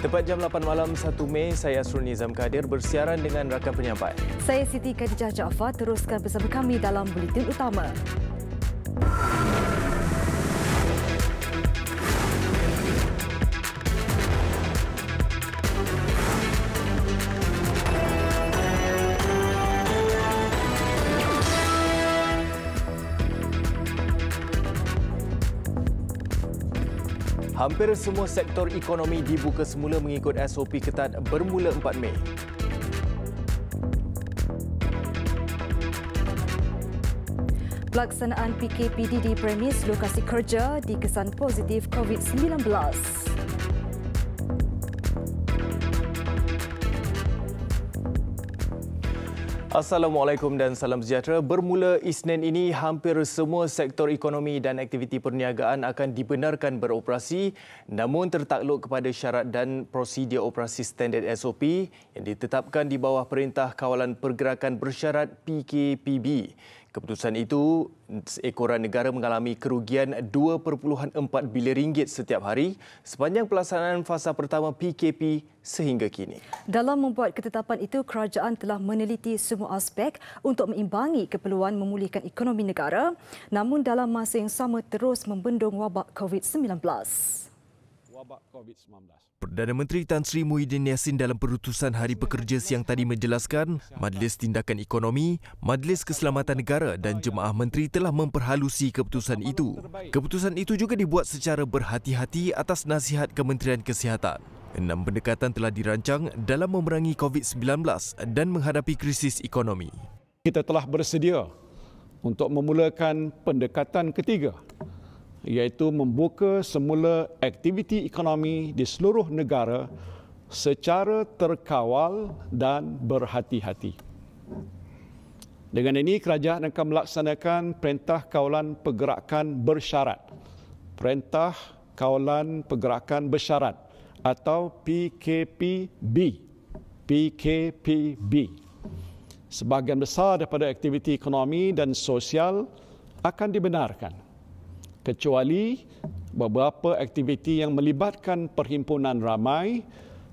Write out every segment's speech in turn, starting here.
Tepat jam 8 malam 1 Mei, saya Asrul Nizam Kadir bersiaran dengan rakan penyampai. Saya Siti Khadijah Jaafar, teruskan bersama kami dalam Buletin Utama. Hampir semua sektor ekonomi dibuka semula mengikut SOP ketat bermula 4 Mei. Pelaksanaan PKPD di premis lokasi kerja dikesan positif COVID-19. Assalamualaikum dan salam sejahtera. Bermula Isnin ini, hampir semua sektor ekonomi dan aktiviti perniagaan akan dibenarkan beroperasi namun tertakluk kepada syarat dan prosedur operasi standard SOP yang ditetapkan di bawah Perintah Kawalan Pergerakan Bersyarat PKPB. Keputusan itu, seekoran negara mengalami kerugian RM2.4 bilion setiap hari sepanjang pelaksanaan fasa pertama PKP sehingga kini. Dalam membuat ketetapan itu, kerajaan telah meneliti semua aspek untuk meimbangi keperluan memulihkan ekonomi negara, namun dalam masa yang sama terus membendung wabak COVID-19. Perdana Menteri Tan Sri Muhyiddin Yassin dalam perutusan Hari Pekerja siang tadi menjelaskan Majlis Tindakan Ekonomi, Majlis Keselamatan Negara dan Jemaah Menteri telah memperhalusi keputusan itu. Keputusan itu juga dibuat secara berhati-hati atas nasihat Kementerian Kesihatan. 6 pendekatan telah dirancang dalam memerangi COVID-19 dan menghadapi krisis ekonomi. Kita telah bersedia untuk memulakan pendekatan ketiga, iaitu membuka semula aktiviti ekonomi di seluruh negara secara terkawal dan berhati-hati. Dengan ini, kerajaan akan melaksanakan Perintah Kawalan Pergerakan Bersyarat. Perintah Kawalan Pergerakan Bersyarat atau PKPB. PKPB. Sebahagian besar daripada aktiviti ekonomi dan sosial akan dibenarkan, kecuali beberapa aktiviti yang melibatkan perhimpunan ramai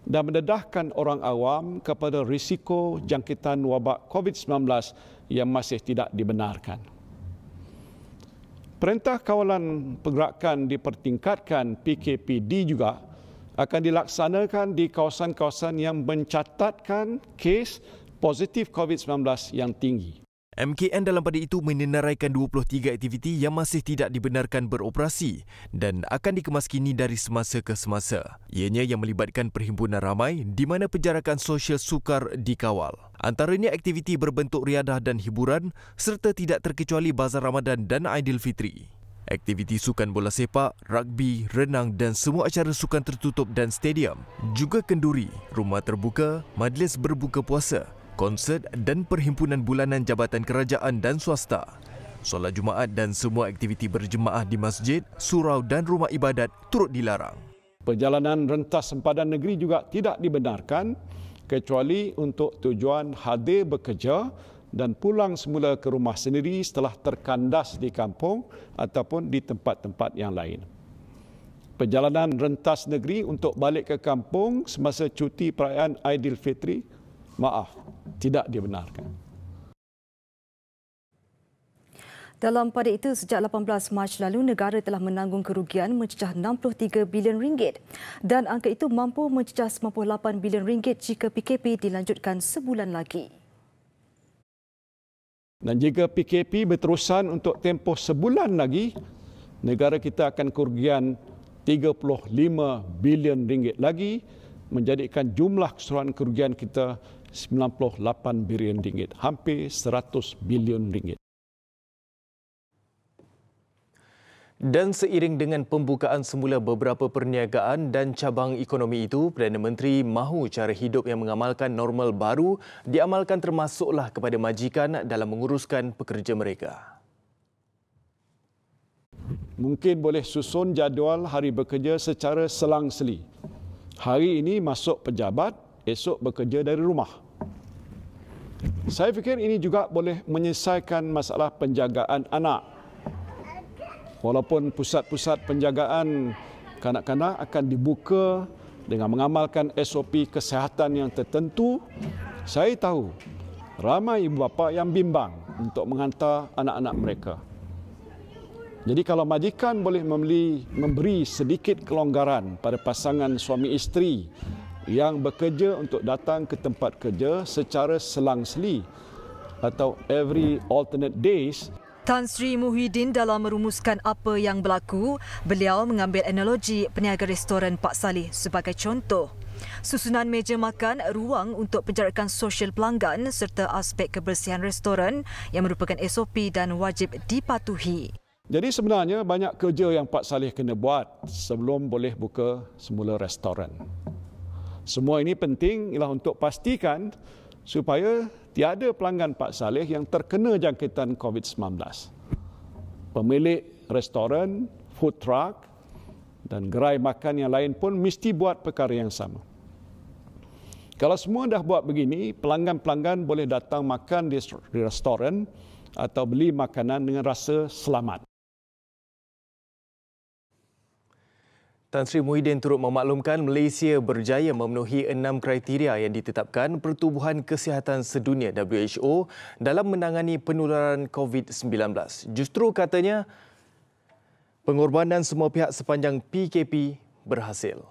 dan mendedahkan orang awam kepada risiko jangkitan wabak COVID-19 yang masih tidak dibenarkan. Perintah Kawalan Pergerakan dipertingkatkan PKPD juga akan dilaksanakan di kawasan-kawasan yang mencatatkan kes positif COVID-19 yang tinggi. MKN dalam pada itu menenaraikan 23 aktiviti yang masih tidak dibenarkan beroperasi dan akan dikemaskini dari semasa ke semasa. Ianya yang melibatkan perhimpunan ramai di mana penjarakan sosial sukar dikawal. Antaranya aktiviti berbentuk riadah dan hiburan serta tidak terkecuali Bazar Ramadan dan Aidilfitri. Aktiviti sukan bola sepak, rugby, renang dan semua acara sukan tertutup dan stadium. Juga kenduri, rumah terbuka, majlis berbuka puasa, konsert dan perhimpunan bulanan jabatan kerajaan dan swasta. Solat Jumaat dan semua aktiviti berjemaah di masjid, surau dan rumah ibadat turut dilarang. Perjalanan rentas sempadan negeri juga tidak dibenarkan kecuali untuk tujuan hadir bekerja dan pulang semula ke rumah sendiri setelah terkandas di kampung ataupun di tempat-tempat yang lain. Perjalanan rentas negeri untuk balik ke kampung semasa cuti perayaan Aidilfitri, tidak dibenarkan. Dalam pada itu, sejak 18 Mac lalu, negara telah menanggung kerugian mencecah RM63 bilion dan angka itu mampu mencecah RM98 bilion jika PKP dilanjutkan sebulan lagi. Dan jika PKP berterusan untuk tempoh sebulan lagi, negara kita akan kerugian RM35 bilion lagi, menjadikan jumlah keseluruhan kerugian kita RM98 bilion, hampir RM100 bilion. Dan seiring dengan pembukaan semula beberapa perniagaan dan cabang ekonomi itu, Perdana Menteri mahu cara hidup yang mengamalkan normal baru diamalkan termasuklah kepada majikan dalam menguruskan pekerja mereka. Mungkin boleh susun jadual hari bekerja secara selang-seli. Hari ini masuk pejabat, esok bekerja dari rumah. Saya fikir ini juga boleh menyelesaikan masalah penjagaan anak. Walaupun pusat-pusat penjagaan kanak-kanak akan dibuka dengan mengamalkan SOP kesihatan yang tertentu, saya tahu ramai ibu bapa yang bimbang untuk menghantar anak-anak mereka. Jadi kalau majikan boleh memberi sedikit kelonggaran pada pasangan suami isteri yang bekerja untuk datang ke tempat kerja secara selang-seli atau every alternate days. Tan Sri Muhyiddin dalam merumuskan apa yang berlaku, beliau mengambil analogi peniaga restoran Pak Saleh sebagai contoh. Susunan meja makan, ruang untuk penjarakan sosial pelanggan serta aspek kebersihan restoran yang merupakan SOP dan wajib dipatuhi. Jadi sebenarnya banyak kerja yang Pak Saleh kena buat sebelum boleh buka semula restoran. Semua ini penting ialah untuk pastikan supaya tiada pelanggan Pak Saleh yang terkena jangkitan COVID-19. Pemilik restoran, food truck dan gerai makan yang lain pun mesti buat perkara yang sama. Kalau semua dah buat begini, pelanggan-pelanggan boleh datang makan di restoran atau beli makanan dengan rasa selamat. Tan Sri Muhyiddin turut memaklumkan Malaysia berjaya memenuhi 6 kriteria yang ditetapkan Pertubuhan Kesihatan Sedunia WHO dalam menangani penularan COVID-19. Justru katanya, pengorbanan semua pihak sepanjang PKP berhasil.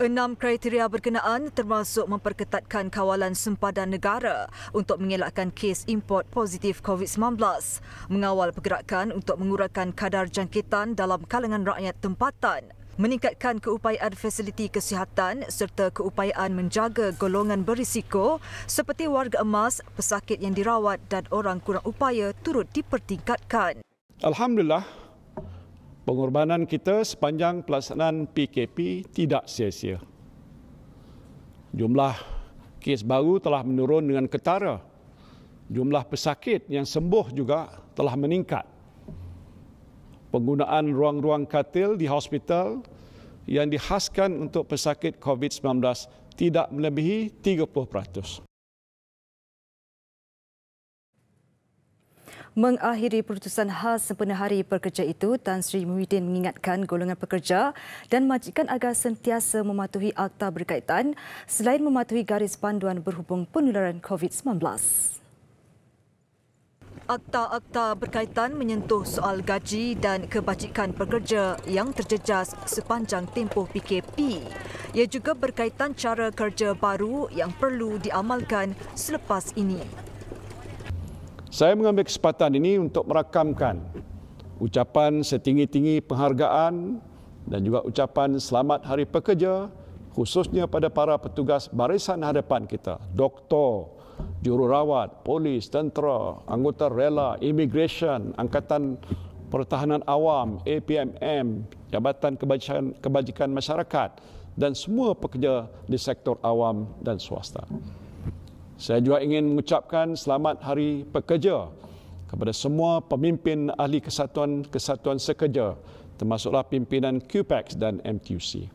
6 kriteria berkenaan termasuk memperketatkan kawalan sempadan negara untuk mengelakkan kes import positif COVID-19, mengawal pergerakan untuk mengurangkan kadar jangkitan dalam kalangan rakyat tempatan, meningkatkan keupayaan fasiliti kesihatan serta keupayaan menjaga golongan berisiko seperti warga emas, pesakit yang dirawat dan orang kurang upaya turut dipertingkatkan. Alhamdulillah, pengorbanan kita sepanjang pelaksanaan PKP tidak sia-sia. Jumlah kes baru telah menurun dengan ketara. Jumlah pesakit yang sembuh juga telah meningkat. Penggunaan ruang-ruang katil di hospital yang dihaskan untuk pesakit COVID-19 tidak melebihi 30%. Mengakhiri perutusan khas sempena Hari Pekerja itu, Tan Sri Muhyiddin mengingatkan golongan pekerja dan majikan agar sentiasa mematuhi akta berkaitan selain mematuhi garis panduan berhubung penularan COVID-19. Akta-akta berkaitan menyentuh soal gaji dan kebajikan pekerja yang terjejas sepanjang tempoh PKP. Ia juga berkaitan cara kerja baru yang perlu diamalkan selepas ini. Saya mengambil kesempatan ini untuk merakamkan ucapan setinggi-tinggi penghargaan dan juga ucapan selamat Hari Pekerja khususnya pada para petugas barisan hadapan kita, doktor, jururawat, polis, tentera, anggota rela, immigration, Angkatan Pertahanan Awam, APMM, Jabatan Kebajikan Masyarakat dan semua pekerja di sektor awam dan swasta. Saya juga ingin mengucapkan selamat Hari Pekerja kepada semua pemimpin ahli kesatuan sekerja, termasuklah pimpinan QPEX dan MTUC.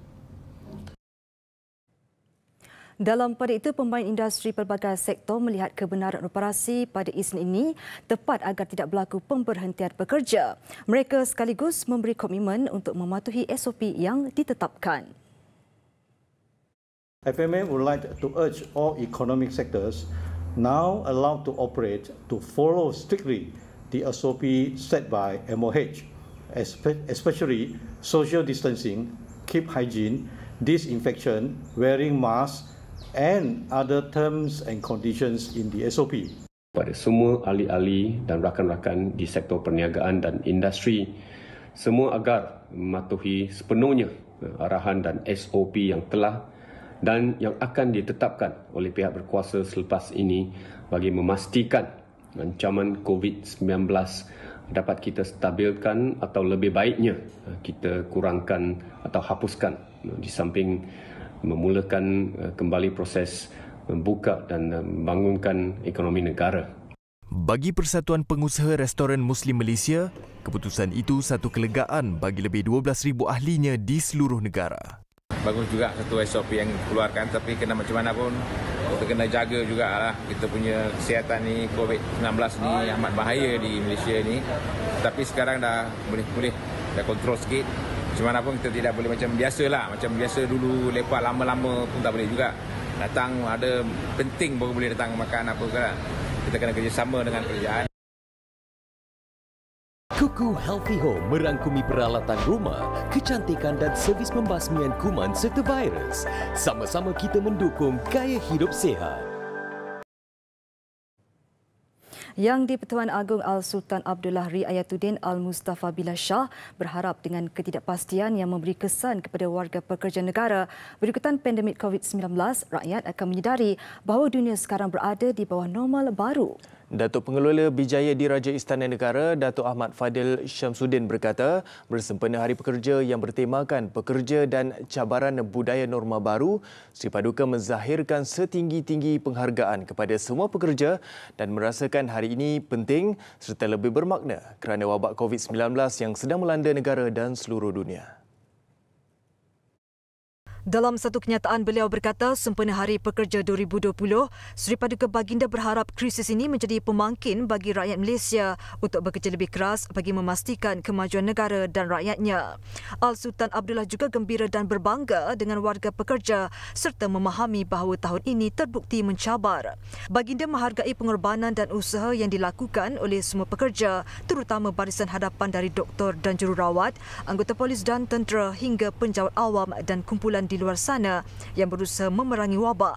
Dalam pada itu, pemain industri pelbagai sektor melihat kebenaran operasi pada Isnin ini tepat agar tidak berlaku pemberhentian pekerja. Mereka sekaligus memberi komitmen untuk mematuhi SOP yang ditetapkan. FMM would like to urge all economic sectors now allowed to operate to follow strictly the SOP set by MOH, especially social distancing, keep hygiene, disinfection, wearing masks and other terms and conditions in the SOP. Pada semua ahli-ahli dan rakan-rakan di sektor perniagaan dan industri, semua agar mematuhi sepenuhnya arahan dan SOP yang telah dan yang akan ditetapkan oleh pihak berkuasa selepas ini bagi memastikan ancaman COVID-19 dapat kita stabilkan atau lebih baiknya kita kurangkan atau hapuskan di samping memulakan kembali proses membuka dan membangunkan ekonomi negara. Bagi Persatuan Pengusaha Restoran Muslim Malaysia, keputusan itu satu kelegaan bagi lebih 12,000 ahlinya di seluruh negara. Bagus juga satu SOP yang dikeluarkan, tapi kena macam mana pun kita kena jaga jugalah kita punya kesihatan ni. COVID-19 ni amat bahaya di Malaysia ni, tapi sekarang dah boleh dah kontrol sikit. Macam mana pun kita tidak boleh macam biasalah. Macam biasa dulu lepak lama-lama pun tak boleh juga. Datang ada penting baru boleh datang makan apa ke. Kita kena kerjasama dengan kerajaan. Kuku Healthy Home merangkumi peralatan rumah, kecantikan dan servis pembasmian kuman serta virus. Sama-sama kita mendukung gaya hidup sihat. Yang di-Pertuan Agong Al-Sultan Abdullah Riayatuddin Al-Mustafa Billah Shah berharap dengan ketidakpastian yang memberi kesan kepada warga pekerja negara berikutan pandemik COVID-19, rakyat akan menyedari bahawa dunia sekarang berada di bawah normal baru. Datuk Pengelola Bijaya Diraja Istana Negara, Datuk Ahmad Fadil Syamsuddin berkata, bersempena Hari Pekerja yang bertemakan pekerja dan cabaran budaya norma baru, Sri Paduka menzahirkan setinggi-tinggi penghargaan kepada semua pekerja dan merasakan hari ini penting serta lebih bermakna kerana wabak COVID-19 yang sedang melanda negara dan seluruh dunia. Dalam satu kenyataan, beliau berkata sempena Hari Pekerja 2020, Sri Paduka Baginda berharap krisis ini menjadi pemangkin bagi rakyat Malaysia untuk bekerja lebih keras bagi memastikan kemajuan negara dan rakyatnya. Al-Sultan Abdullah juga gembira dan berbangga dengan warga pekerja serta memahami bahawa tahun ini terbukti mencabar. Baginda menghargai pengorbanan dan usaha yang dilakukan oleh semua pekerja, terutama barisan hadapan dari doktor dan jururawat, anggota polis dan tentera hingga penjawat awam dan kumpulan di luar sana yang berusaha memerangi wabak.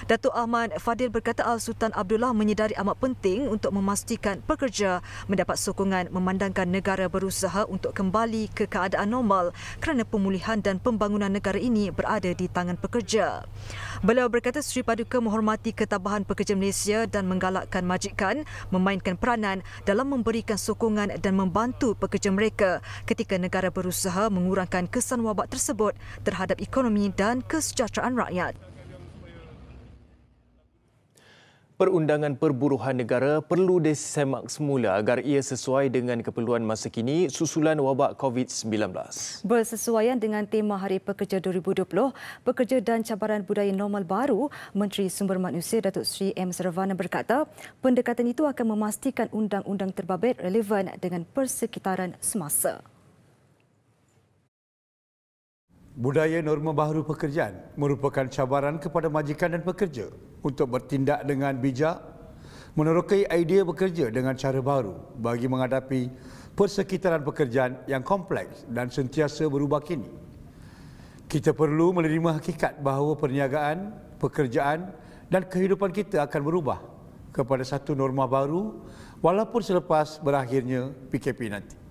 Datuk Ahmad Fadil berkata Al-Sultan Abdullah menyedari amat penting untuk memastikan pekerja mendapat sokongan memandangkan negara berusaha untuk kembali ke keadaan normal kerana pemulihan dan pembangunan negara ini berada di tangan pekerja. Beliau berkata Sri Paduka menghormati ketabahan pekerja Malaysia dan menggalakkan majikan memainkan peranan dalam memberikan sokongan dan membantu pekerja mereka ketika negara berusaha mengurangkan kesan wabak tersebut terhadap ekonomi dan kesejahteraan rakyat. Perundangan Perburuhan Negara perlu disemak semula agar ia sesuai dengan keperluan masa kini susulan wabak COVID-19. Bersesuaian dengan tema Hari Pekerja 2020, Pekerja dan Cabaran Budaya Normal Baru, Menteri Sumber Manusia Datuk Seri M. Sarvana berkata, pendekatan itu akan memastikan undang-undang terbabit relevan dengan persekitaran semasa. Budaya norma baru pekerjaan merupakan cabaran kepada majikan dan pekerja untuk bertindak dengan bijak, menerokai idea bekerja dengan cara baru bagi menghadapi persekitaran pekerjaan yang kompleks dan sentiasa berubah kini. Kita perlu menerima hakikat bahawa perniagaan, pekerjaan dan kehidupan kita akan berubah kepada satu norma baru walaupun selepas berakhirnya PKP nanti.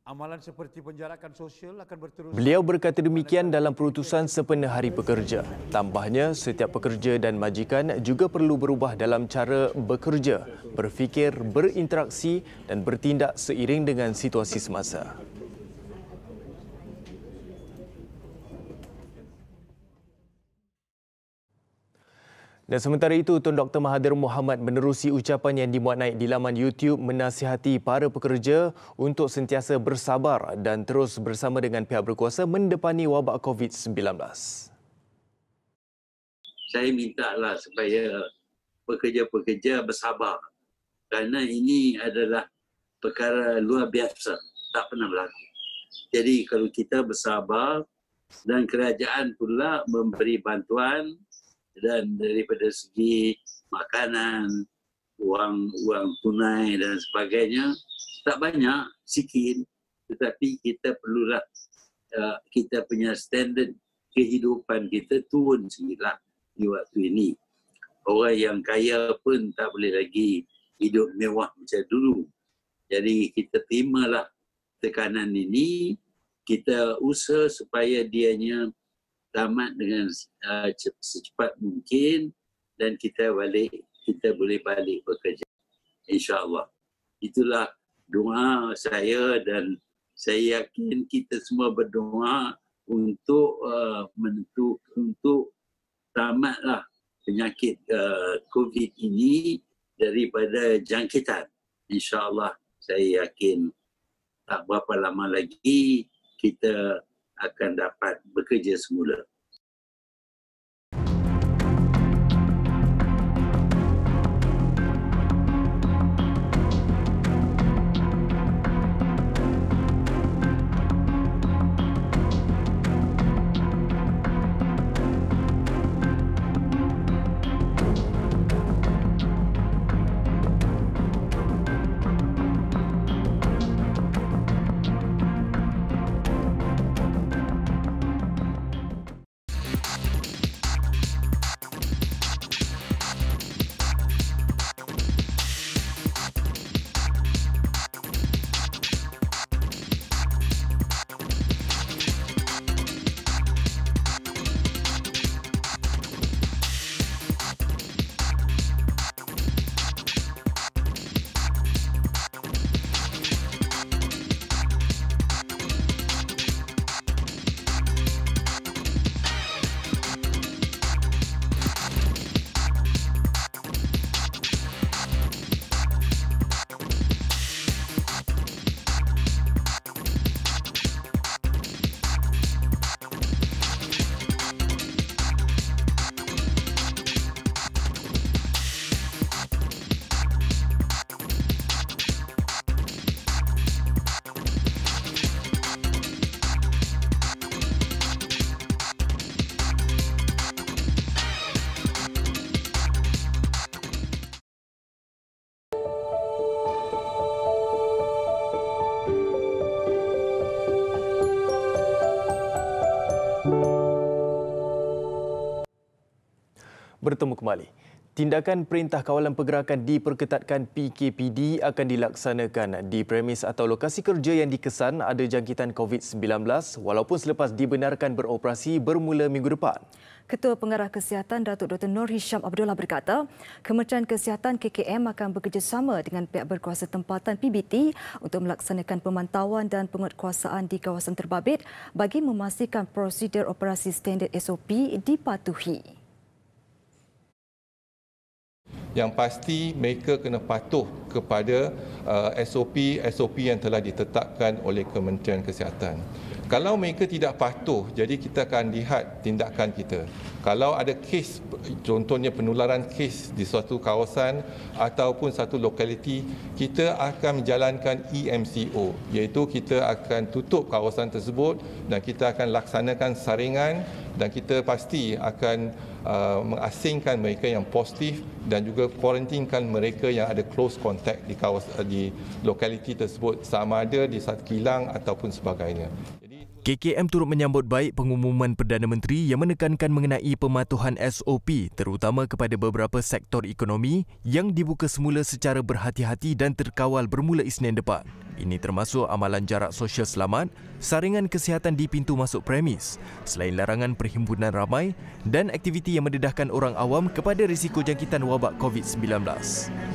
Amalan seperti penjarakan sosial akan berterus. Beliau berkata demikian dalam perutusan sempena Hari Pekerja. Tambahnya, setiap pekerja dan majikan juga perlu berubah dalam cara bekerja, berfikir, berinteraksi dan bertindak seiring dengan situasi semasa. Dan sementara itu, Tun Dr. Mahathir Mohamad menerusi ucapan yang dimuat naik di laman YouTube menasihati para pekerja untuk sentiasa bersabar dan terus bersama dengan pihak berkuasa mendepani wabak COVID-19. Saya mintalah supaya pekerja-pekerja bersabar kerana ini adalah perkara luar biasa, tak pernah berlaku. Jadi kalau kita bersabar dan kerajaan pula memberi bantuan dan daripada segi makanan, wang tunai dan sebagainya, tak banyak, sikit, tetapi kita perlulah kita punya standard kehidupan kita turun sikitlah di waktu ini. Orang yang kaya pun tak boleh lagi hidup mewah macam dulu. Jadi kita terimalah tekanan ini, kita usaha supaya dianya tamat dengan secepat mungkin dan kita boleh balik bekerja, insya-Allah. Itulah doa saya dan saya yakin kita semua berdoa untuk untuk tamatlah penyakit COVID ini daripada jangkitan. Insya-Allah saya yakin tak berapa lama lagi kita akan dapat bekerja semula. Bertemu kembali. Tindakan Perintah Kawalan Pergerakan diperketatkan PKPD akan dilaksanakan di premis atau lokasi kerja yang dikesan ada jangkitan COVID-19 walaupun selepas dibenarkan beroperasi bermula minggu depan. Ketua Pengarah Kesihatan Datuk Dr. Nur Hisham Abdullah berkata, Kementerian Kesihatan KKM akan bekerjasama dengan pihak berkuasa tempatan PBT untuk melaksanakan pemantauan dan penguatkuasaan di kawasan terbabit bagi memastikan prosedur operasi standard SOP dipatuhi. Yang pasti mereka kena patuh kepada SOP yang telah ditetapkan oleh Kementerian Kesihatan. Kalau mereka tidak patuh, jadi kita akan lihat tindakan kita. Kalau ada kes, contohnya penularan kes di suatu kawasan ataupun satu lokaliti, kita akan menjalankan EMCO, iaitu kita akan tutup kawasan tersebut dan kita akan laksanakan saringan dan kita pasti akan mengasingkan mereka yang positif dan juga kuarantinkan mereka yang ada close contact di lokaliti tersebut, sama ada di satu kilang ataupun sebagainya. KKM turut menyambut baik pengumuman Perdana Menteri yang menekankan mengenai pematuhan SOP terutama kepada beberapa sektor ekonomi yang dibuka semula secara berhati-hati dan terkawal bermula Isnin depan. Ini termasuk amalan jarak sosial selamat, saringan kesihatan di pintu masuk premis, selain larangan perhimpunan ramai dan aktiviti yang mendedahkan orang awam kepada risiko jangkitan wabak COVID-19.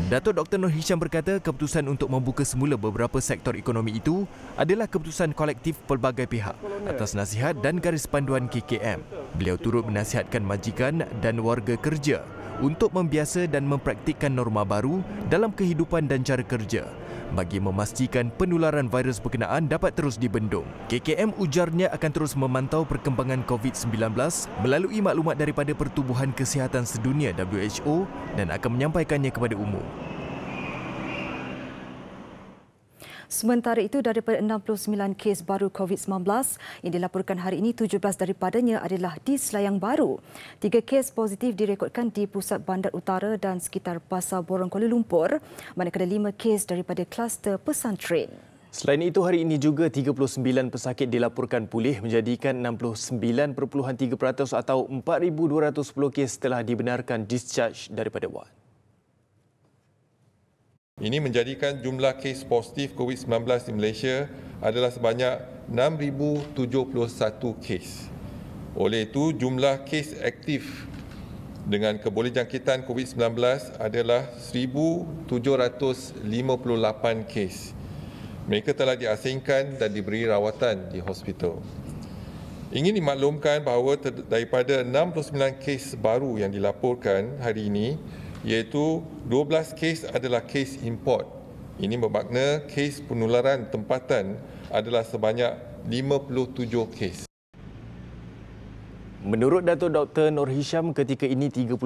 Datuk Dr. Nur Hisham berkata keputusan untuk membuka semula beberapa sektor ekonomi itu adalah keputusan kolektif pelbagai pihak atas nasihat dan garis panduan KKM. Beliau turut menasihatkan majikan dan warga kerja untuk membiasa dan mempraktikkan norma baru dalam kehidupan dan cara kerja bagi memastikan penularan virus berkenaan dapat terus dibendung. KKM ujarnya akan terus memantau perkembangan COVID-19 melalui maklumat daripada Pertubuhan Kesihatan Sedunia WHO dan akan menyampaikannya kepada umum. Sementara itu, daripada 69 kes baru COVID-19 yang dilaporkan hari ini, 17 daripadanya adalah di Selayang Baru. 3 kes positif direkodkan di Pusat Bandar Utara dan sekitar Pasar Borong Kuala Lumpur, manakala 5 kes daripada kluster pesantren. Selain itu, hari ini juga 39 pesakit dilaporkan pulih menjadikan 69.3% atau 4,210 kes telah dibenarkan discharge daripada wad. Ini menjadikan jumlah kes positif COVID-19 di Malaysia adalah sebanyak 6,071 kes. Oleh itu, jumlah kes aktif dengan kebolehjangkitan COVID-19 adalah 1,758 kes. Mereka telah diasingkan dan diberi rawatan di hospital. Ingin dimaklumkan bahawa daripada 69 kes baru yang dilaporkan hari ini, iaitu 12 kes adalah kes import. Ini bermakna kes penularan tempatan adalah sebanyak 57 kes. Menurut Datuk Dr. Nur Hisham, ketika ini 37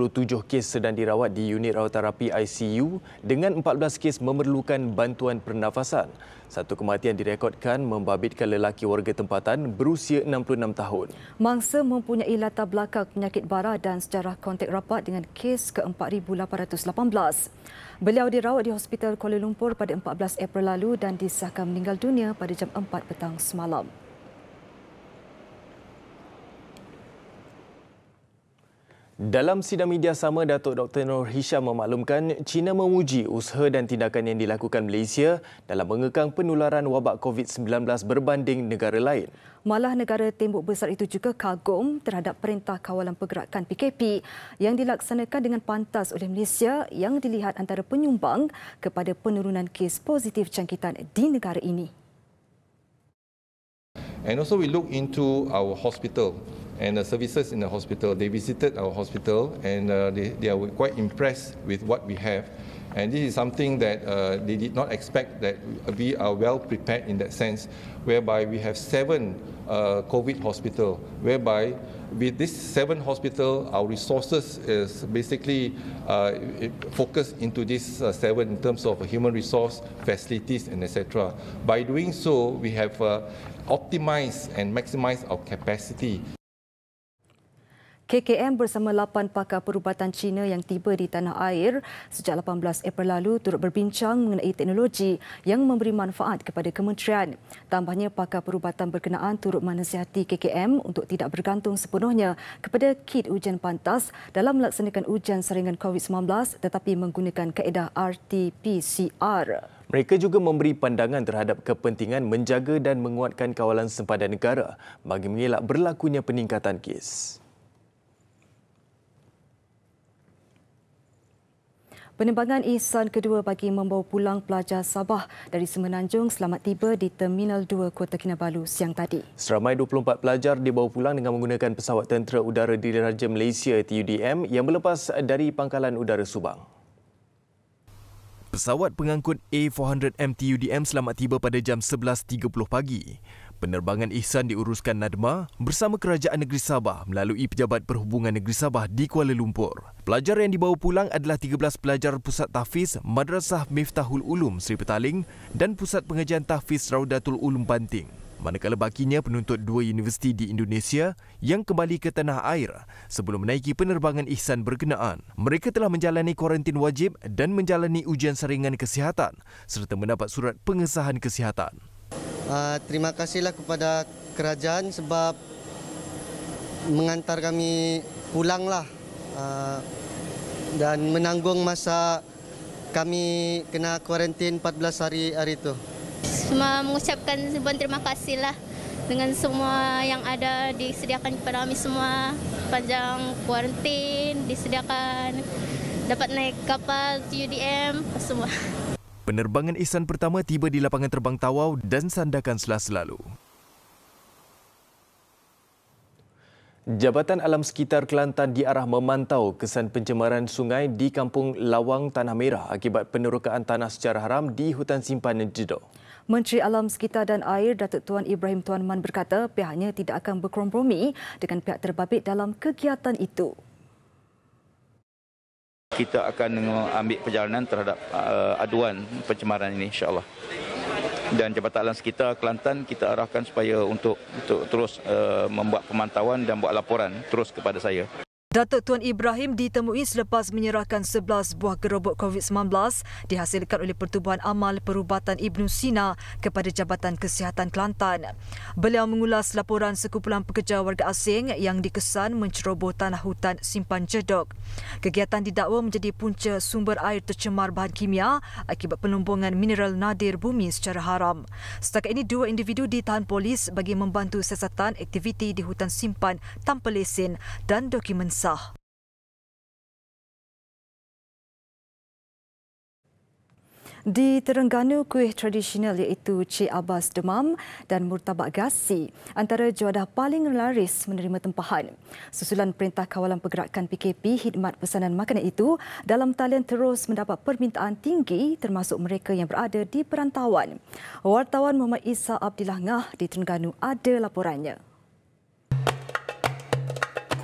kes sedang dirawat di unit rawaterapi ICU dengan 14 kes memerlukan bantuan pernafasan. Satu kematian direkodkan membabitkan lelaki warga tempatan berusia 66 tahun. Mangsa mempunyai latar belakang penyakit bara dan sejarah kontak rapat dengan kes ke-4,818. Beliau dirawat di Hospital Kuala Lumpur pada 14 April lalu dan disahkan meninggal dunia pada jam 4 petang semalam. Dalam sidang media sama, Datuk Dr. Nur Hisham memaklumkan China memuji usaha dan tindakan yang dilakukan Malaysia dalam mengekang penularan wabak COVID-19 berbanding negara lain. Malah negara tembok besar itu juga kagum terhadap Perintah Kawalan Pergerakan PKP yang dilaksanakan dengan pantas oleh Malaysia yang dilihat antara penyumbang kepada penurunan kes positif jangkitan di negara ini. And also we look into our hospital and the services in the hospital. They visited our hospital and they are quite impressed with what we have. And this is something that they did not expect, that we are well prepared in that sense, whereby we have 7 COVID hospital, whereby with this 7 hospital, our resources is basically focused into this 7 in terms of human resource, facilities and etc. By doing so, we have optimized and maximized our capacity. KKM bersama 8 pakar perubatan Cina yang tiba di tanah air sejak 18 April lalu turut berbincang mengenai teknologi yang memberi manfaat kepada kementerian. Tambahnya, pakar perubatan berkenaan turut menasihati KKM untuk tidak bergantung sepenuhnya kepada kit ujian pantas dalam melaksanakan ujian saringan COVID-19 tetapi menggunakan kaedah RT-PCR. Mereka juga memberi pandangan terhadap kepentingan menjaga dan menguatkan kawalan sempadan negara bagi mengelak berlakunya peningkatan kes. Penerbangan ihsan kedua bagi membawa pulang pelajar Sabah dari Semenanjung selamat tiba di Terminal 2 Kota Kinabalu siang tadi. Seramai 24 pelajar dibawa pulang dengan menggunakan pesawat Tentera Udara Diraja Malaysia TUDM yang melepas dari Pangkalan Udara Subang. Pesawat pengangkut A400M TUDM selamat tiba pada jam 11.30 pagi. Penerbangan ihsan diuruskan NADMA bersama Kerajaan Negeri Sabah melalui Pejabat Perhubungan Negeri Sabah di Kuala Lumpur. Pelajar yang dibawa pulang adalah 13 pelajar Pusat Tahfiz Madrasah Miftahul Ulum Seri Petaling dan Pusat Pengajian Tahfiz Raudatul Ulum Banting. Manakala bakinya penuntut 2 universiti di Indonesia yang kembali ke tanah air sebelum menaiki penerbangan ihsan berkenaan. Mereka telah menjalani kuarantin wajib dan menjalani ujian saringan kesihatan serta mendapat surat pengesahan kesihatan. Terima kasihlah kepada kerajaan sebab mengantar kami pulanglah dan menanggung masa kami kena kuarantin 14 hari itu. Cuma mengucapkan sebuah terima kasihlah dengan semua yang ada disediakan kepada kami semua panjang kuarantin, disediakan dapat naik kapal TUDM semua. Penerbangan ihsan pertama tiba di lapangan terbang Tawau dan Sandakan sela-selalu. Jabatan Alam Sekitar Kelantan diarah memantau kesan pencemaran sungai di Kampung Lawang Tanah Merah akibat penerokaan tanah secara haram di hutan simpanan Jedok. Menteri Alam Sekitar dan Air Datuk Tuan Ibrahim Tuan Man berkata pihaknya tidak akan berkompromi dengan pihak terbabit dalam kegiatan itu. Kita akan ambil perjalanan terhadap aduan pencemaran ini insya-Allah. Dan Jabatan Alam Sekitar Kelantan kita arahkan supaya untuk terus membuat pemantauan dan buat laporan terus kepada saya. Datuk Tuan Ibrahim ditemui selepas menyerahkan 11 buah gerobok COVID-19 dihasilkan oleh Pertubuhan Amal Perubatan Ibn Sina kepada Jabatan Kesihatan Kelantan. Beliau mengulas laporan sekumpulan pekerja warga asing yang dikesan menceroboh tanah hutan simpan Jedok. Kegiatan didakwa menjadi punca sumber air tercemar bahan kimia akibat pelumbungan mineral nadir bumi secara haram. Setakat ini 2 individu ditahan polis bagi membantu siasatan aktiviti di hutan simpan tanpa lesen dan dokumen sah. Di Terengganu, kuih tradisional iaitu Cik Abbas Demam dan Murtabak Gasi antara juadah paling laris menerima tempahan. Susulan Perintah Kawalan Pergerakan PKP, khidmat pesanan makanan itu dalam talian terus mendapat permintaan tinggi termasuk mereka yang berada di perantauan. Wartawan Muhammad Isa Abdillah Ngah di Terengganu ada laporannya.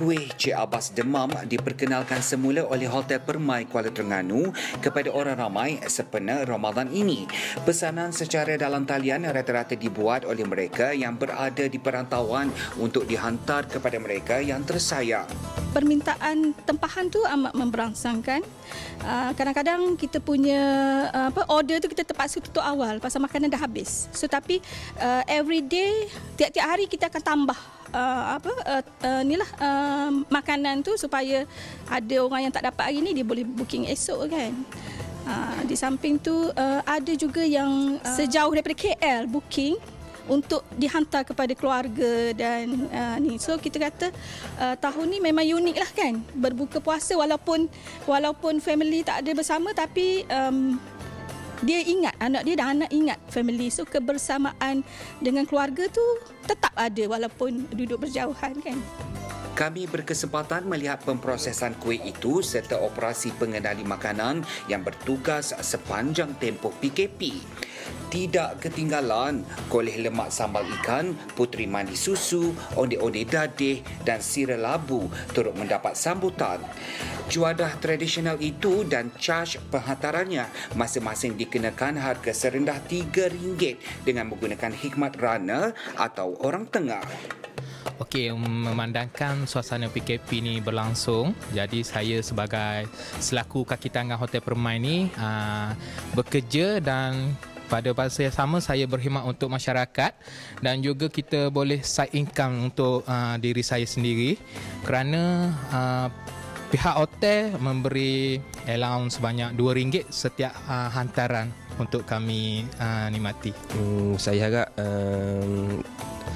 Kuih Cik Abbas Demam diperkenalkan semula oleh Hotel Permai Kuala Terengganu kepada orang ramai sempena Ramadan ini. Pesanan secara dalam talian rata-rata dibuat oleh mereka yang berada di perantauan untuk dihantar kepada mereka yang tersayang. Permintaan tempahan tu amat memberangsangkan. Kadang-kadang kita punya order tu kita terpaksa tutup awal pasal makanan dah habis. So tapi every day, tiap-tiap hari kita akan tambah makanan tu supaya ada orang yang tak dapat hari ni dia boleh booking esok kan. Di samping tu ada juga yang sejauh daripada KL booking untuk dihantar kepada keluarga dan ni. So kita kata tahun ni memang unik lah kan. Berbuka puasa walaupun family tak ada bersama tapi dia ingat, anak dia dan anak ingat family. So kebersamaan dengan keluarga tu tetap ada walaupun duduk berjauhan kan. Kami berkesempatan melihat pemprosesan kuih itu serta operasi pengendali makanan yang bertugas sepanjang tempoh PKP. Tidak ketinggalan koleh lemak sambal ikan, puteri mandi susu, onde-onde dadih dan sirih labu turut mendapat sambutan. Juadah tradisional itu dan caj penghantarannya masing-masing dikenakan harga serendah RM3 dengan menggunakan khidmat runner atau orang tengah. Okey, memandangkan suasana PKP ni berlangsung, jadi saya selaku kaki tangan Hotel Permai ni bekerja dan pada masa yang sama saya berkhidmat untuk masyarakat dan juga kita boleh side income untuk diri saya sendiri kerana pihak hotel memberi allowance sebanyak RM2 setiap hantaran untuk kami nikmati. Saya harap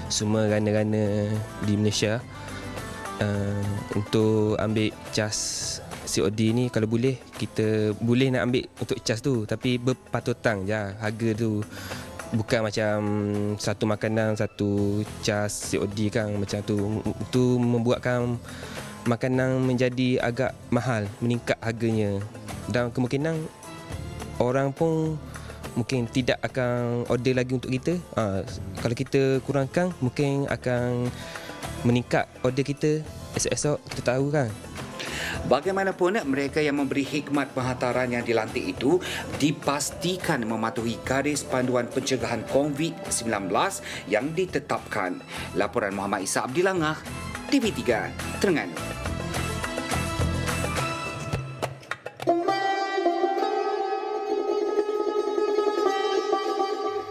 semua rana-rana di Malaysia untuk ambil cas COD ni, kalau boleh kita boleh nak ambil untuk cas tu, tapi berpatutan je harga tu, bukan macam satu makanan satu cas COD kan, macam tu. Itu membuatkan makanan menjadi agak mahal, meningkat harganya, dan kemungkinan orang pun mungkin tidak akan order lagi untuk kita. Kalau kita kurangkan, mungkin akan meningkat order kita. Esok-esok kita tahu kan. Bagaimanapun, mereka yang memberi khidmat penghantaran yang dilantik itu dipastikan mematuhi garis panduan pencegahan COVID-19 yang ditetapkan. Laporan Muhammad Isa Abdilangah, TV3, Terengganu.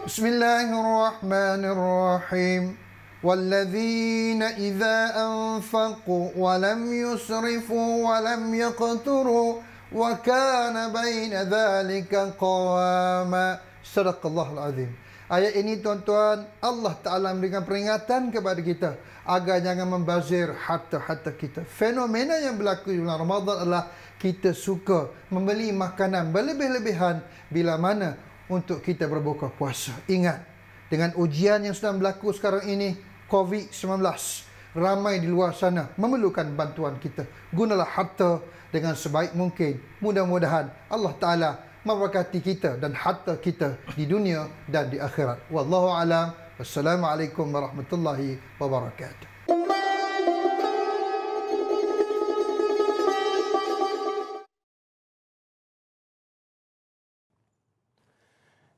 Bismillahirrahmanirrahim. والذين إذا أنفقوا ولم يسرفوا ولم يقتروا وكان بين ذلك قواما. Sadaqallahul azim. Ayat ini tuan-tuan, Allah Ta'ala memberikan peringatan kepada kita agar jangan membazir harta-harta kita. Fenomena yang berlaku di bulan Ramadan adalah kita suka membeli makanan berlebih-lebihan bila mana untuk kita berbuka puasa. Ingat, dengan ujian yang sedang berlaku sekarang ini, COVID-19, ramai di luar sana memerlukan bantuan kita. Gunalah harta dengan sebaik mungkin. Mudah-mudahan Allah Ta'ala memberkati kita dan harta kita di dunia dan di akhirat. Wallahu a'lam. Wassalamualaikum warahmatullahi wabarakatuh.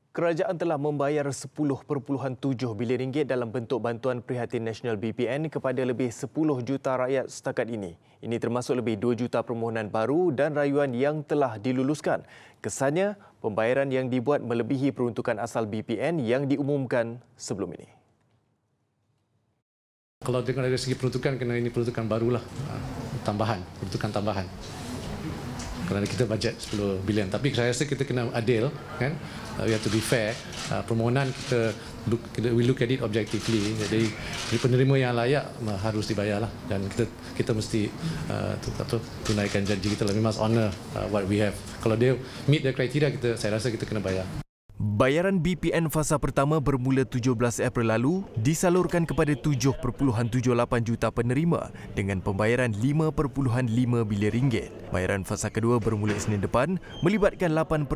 Kerajaan telah membayar RM10.7 bilion dalam bentuk bantuan prihatin nasional BPN kepada lebih 10 juta rakyat setakat ini. Ini termasuk lebih 2 juta permohonan baru dan rayuan yang telah diluluskan. Kesannya, pembayaran yang dibuat melebihi peruntukan asal BPN yang diumumkan sebelum ini. Kalau dari segi peruntukan, kerana ini peruntukan barulah, peruntukan tambahan. Kerana kita bajet 10 bilion. Tapi saya rasa kita kena adil, kan? We have to be fair. Permohonan kita we look at it objectively. Jadi penerima yang layak harus dibayarlah, dan kita mesti tunaikan janji kita lah. We must honour what we have. Kalau dia meet the criteria, saya rasa kita kena bayar. Bayaran BPN fasa pertama bermula 17 April lalu disalurkan kepada 7.78 juta penerima dengan pembayaran RM5.5 bilion. Bayaran fasa kedua bermula Isnin depan melibatkan 8.3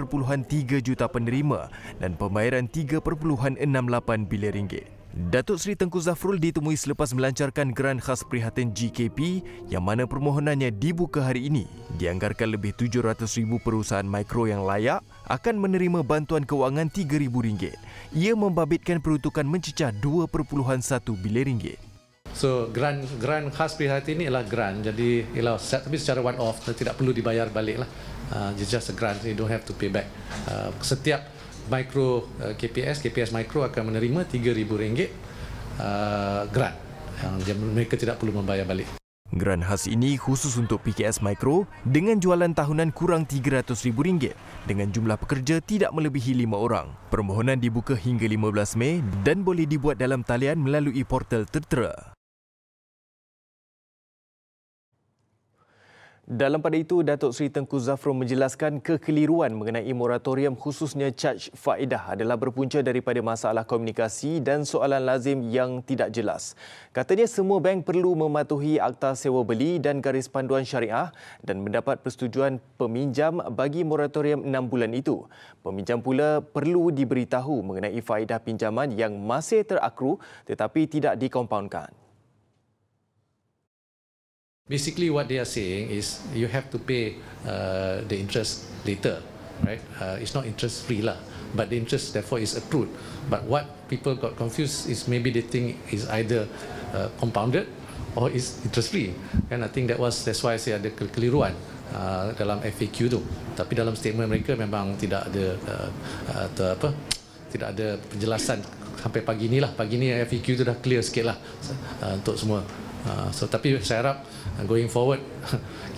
juta penerima dan pembayaran RM3.68 bilion. Datuk Seri Tengku Zafrul ditemui selepas melancarkan geran khas prihatin GKP yang mana permohonannya dibuka hari ini. Dianggarkan lebih 700,000 perusahaan mikro yang layak akan menerima bantuan kewangan RM3,000. Ia membabitkan peruntukan mencecah RM2.1 bilion. So grant khas prihatin ini ialah grant, jadi ialah tapi secara one off, tidak perlu dibayar balik lah. It's just a grant, you don't have to pay back. Setiap Micro KPS Micro akan menerima RM3,000 grant yang mereka tidak perlu membayar balik. Geran khas ini khusus untuk PKS Micro dengan jualan tahunan kurang RM300,000 dengan jumlah pekerja tidak melebihi 5 orang. Permohonan dibuka hingga 15 Mei dan boleh dibuat dalam talian melalui portal tertera. Dalam pada itu, Datuk Seri Tengku Zafrul menjelaskan kekeliruan mengenai moratorium khususnya caj faedah adalah berpunca daripada masalah komunikasi dan soalan lazim yang tidak jelas. Katanya semua bank perlu mematuhi Akta Sewa Beli dan Garis Panduan Syariah dan mendapat persetujuan peminjam bagi moratorium 6 bulan itu. Peminjam pula perlu diberitahu mengenai faedah pinjaman yang masih terakru tetapi tidak dikompaunkan. Basically, what they are saying is you have to pay the interest later, right? It's not interest free lah. but the interest therefore is accrued. But what people got confused is maybe they think is either compounded or is interest free. And I think that's why saya ada kekeliruan dalam FAQ tu. Tapi dalam statement mereka memang tidak ada tidak ada penjelasan sampai pagi ni lah. Pagi ni FAQ tu dah clear sikit lah untuk semua. Tapi saya harap going forward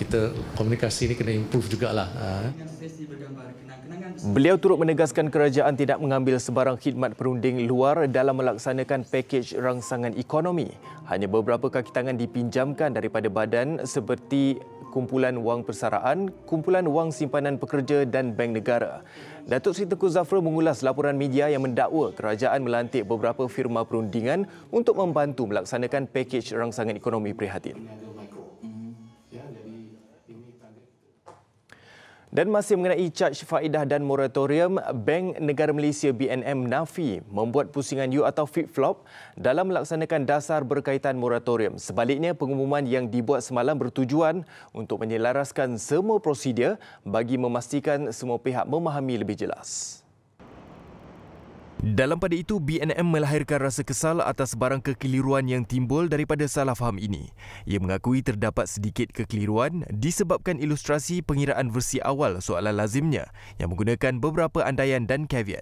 kita komunikasi ni kena improve jugalah. Beliau turut menegaskan kerajaan tidak mengambil sebarang khidmat perunding luar dalam melaksanakan pakej rangsangan ekonomi. Hanya beberapa kaki tangan dipinjamkan daripada badan seperti Kumpulan Wang Persaraan, Kumpulan Wang Simpanan Pekerja dan Bank Negara. Datuk Seri Tengku Zafrul mengulas laporan media yang mendakwa kerajaan melantik beberapa firma perundingan untuk membantu melaksanakan pakej rangsangan ekonomi prihatin. Dan masih mengenai caj faedah dan moratorium, Bank Negara Malaysia BNM nafi membuat pusingan U atau flip-flop dalam melaksanakan dasar berkaitan moratorium. Sebaliknya, pengumuman yang dibuat semalam bertujuan untuk menyelaraskan semua prosedur bagi memastikan semua pihak memahami lebih jelas. Dalam pada itu, BNM melahirkan rasa kesal atas barang kekeliruan yang timbul daripada salah faham ini. Ia mengakui terdapat sedikit kekeliruan disebabkan ilustrasi pengiraan versi awal soalan lazimnya yang menggunakan beberapa andaian dan caveat.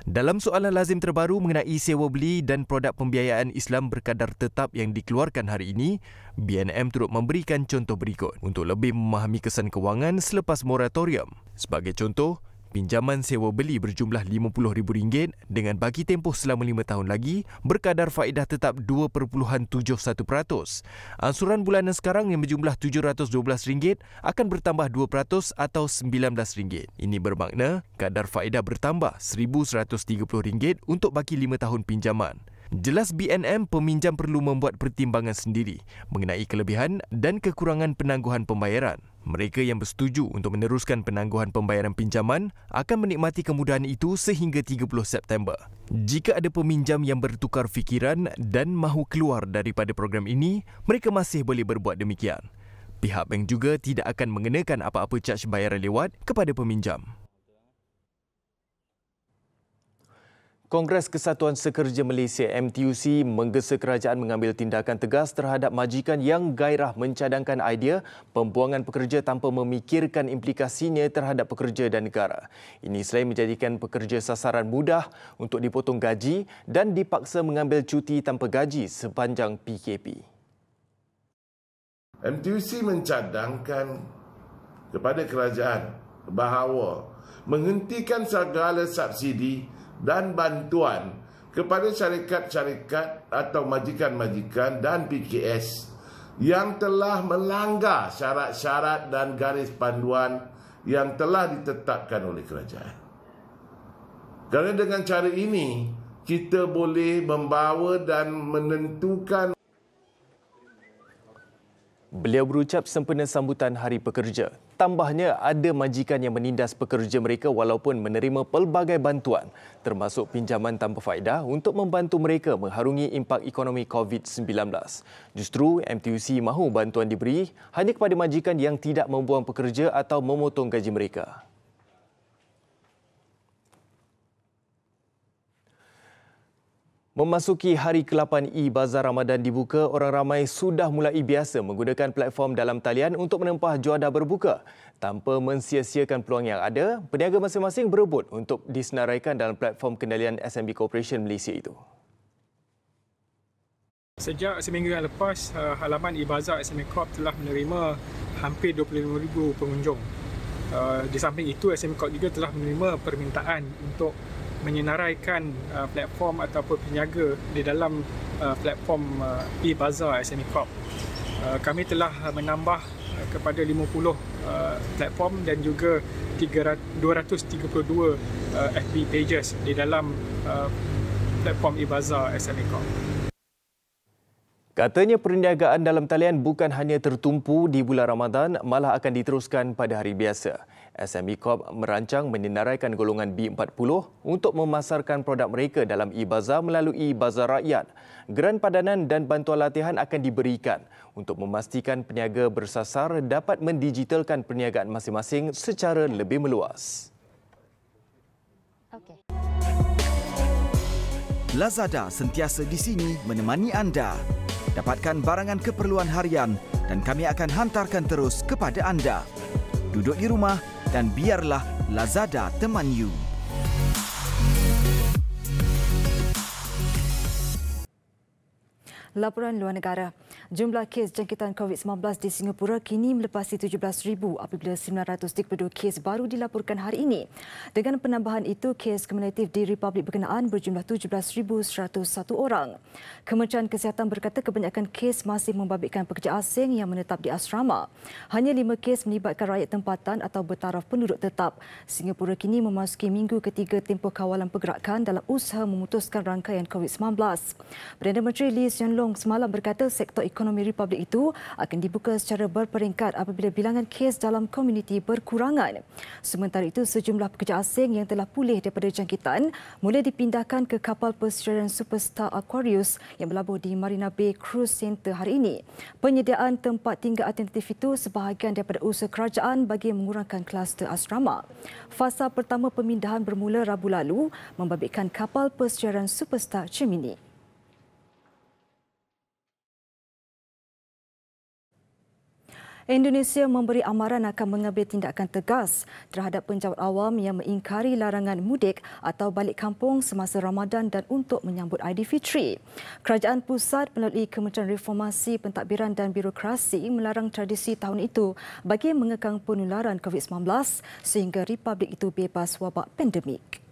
Dalam soalan lazim terbaru mengenai sewa beli dan produk pembiayaan Islam berkadar tetap yang dikeluarkan hari ini, BNM turut memberikan contoh berikut untuk lebih memahami kesan kewangan selepas moratorium. Sebagai contoh, pinjaman sewa beli berjumlah RM50,000 dengan bagi tempoh selama 5 tahun lagi berkadar faedah tetap 2.71%. Ansuran bulanan sekarang yang berjumlah RM712 akan bertambah 2% atau RM19. Ini bermakna kadar faedah bertambah RM1,130 untuk baki 5 tahun pinjaman. Jelas BNM peminjam perlu membuat pertimbangan sendiri mengenai kelebihan dan kekurangan penangguhan pembayaran. Mereka yang bersetuju untuk meneruskan penangguhan pembayaran pinjaman akan menikmati kemudahan itu sehingga 30 September. Jika ada peminjam yang bertukar fikiran dan mahu keluar daripada program ini, mereka masih boleh berbuat demikian. Pihak bank juga tidak akan mengenakan apa-apa caj bayaran lewat kepada peminjam. Kongres Kesatuan Sekerja Malaysia MTUC menggesa kerajaan mengambil tindakan tegas terhadap majikan yang gairah mencadangkan idea pembuangan pekerja tanpa memikirkan implikasinya terhadap pekerja dan negara. Ini selain menjadikan pekerja sasaran mudah untuk dipotong gaji dan dipaksa mengambil cuti tanpa gaji sepanjang PKP. MTUC mencadangkan kepada kerajaan bahawa menghentikan segala subsidi dan bantuan kepada syarikat-syarikat atau majikan-majikan dan PKS yang telah melanggar syarat-syarat dan garis panduan yang telah ditetapkan oleh kerajaan. Kerana dengan cara ini, kita boleh membawa dan menentukan. Beliau berucap sempena sambutan Hari Pekerja. Tambahnya, ada majikan yang menindas pekerja mereka walaupun menerima pelbagai bantuan, termasuk pinjaman tanpa faedah untuk membantu mereka mengharungi impak ekonomi COVID-19. Justru, MTUC mahu bantuan diberi hanya kepada majikan yang tidak membuang pekerja atau memotong gaji mereka. Memasuki hari ke-8 e-Bazar Ramadan dibuka, orang ramai sudah mulai biasa menggunakan platform dalam talian untuk menempah juadah berbuka. Tanpa mensia-siakan peluang yang ada, peniaga masing-masing berebut untuk disenaraikan dalam platform kendalian SMB Corporation Malaysia itu. Sejak seminggu yang lepas, halaman e-Bazar SME Corp telah menerima hampir 25,000 pengunjung. Di samping itu, SME Corp juga telah menerima permintaan untuk menyenaraikan platform ataupun peniaga di dalam platform e-Bazar SME Corp. Kami telah menambah kepada 50 platform dan juga 232 FB pages di dalam platform e-Bazar SME Corp. Katanya perniagaan dalam talian bukan hanya tertumpu di bulan Ramadan, malah akan diteruskan pada hari biasa. SME Corp merancang menyenaraikan golongan B40 untuk memasarkan produk mereka dalam e-Bazar melalui Bazar Rakyat. Geran padanan dan bantuan latihan akan diberikan untuk memastikan peniaga bersasar dapat mendigitalkan perniagaan masing-masing secara lebih meluas. Okey. Lazada sentiasa di sini menemani anda. Dapatkan barangan keperluan harian dan kami akan hantarkan terus kepada anda. Duduk di rumah dan biarlah Lazada teman you. Laporan luar negara. Jumlah kes jangkitan COVID-19 di Singapura kini melepasi 17,000 apabila 932 kes baru dilaporkan hari ini. Dengan penambahan itu, kes kumulatif di Republik berkenaan berjumlah 17,101 orang. Kementerian Kesihatan berkata kebanyakan kes masih membabitkan pekerja asing yang menetap di asrama. Hanya 5 kes melibatkan rakyat tempatan atau bertaraf penduduk tetap. Singapura kini memasuki minggu ketiga tempoh kawalan pergerakan dalam usaha memutuskan rangkaian COVID-19. Perdana Menteri Lee Hsien Loong semalam berkata sektor ekonomi Republik itu akan dibuka secara berperingkat apabila bilangan kes dalam komuniti berkurangan. Sementara itu, sejumlah pekerja asing yang telah pulih daripada jangkitan mula dipindahkan ke kapal persediaan Superstar Aquarius yang berlabuh di Marina Bay Cruise Centre hari ini. Penyediaan tempat tinggal alternatif itu sebahagian daripada usaha kerajaan bagi mengurangkan kluster asrama. Fasa pertama pemindahan bermula Rabu lalu membabitkan kapal persediaan Superstar Gemini. Indonesia memberi amaran akan mengambil tindakan tegas terhadap penjawat awam yang mengingkari larangan mudik atau balik kampung semasa Ramadan dan untuk menyambut Aidilfitri. Kerajaan pusat melalui Kementerian Reformasi Pentadbiran dan Birokrasi melarang tradisi tahun itu bagi mengekang penularan COVID-19 sehingga republik itu bebas wabak pandemik.